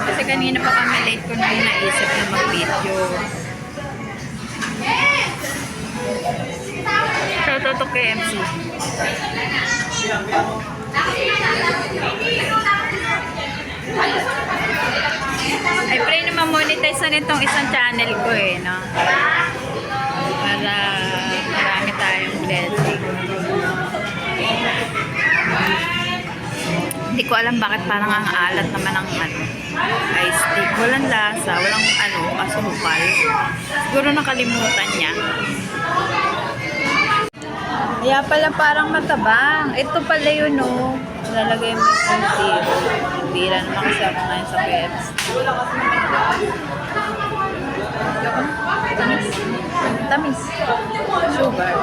Kasi kanina pa kami late ko nang naisip na mag-video. Shoutout to KMC. I pray na ma-monetize na nitong isang channel ko no? Para marami tayong blessing. Hindi ko alam bakit parang ang alat naman ng ice tea. Walang lasa, walang asukal. Siguro nakalimutan niya. Kaya pala parang matabang. Ito pala yun Lalagay mo yung konti. Bira naman kasi ako ngayon sa pets. Tamis. Sugar.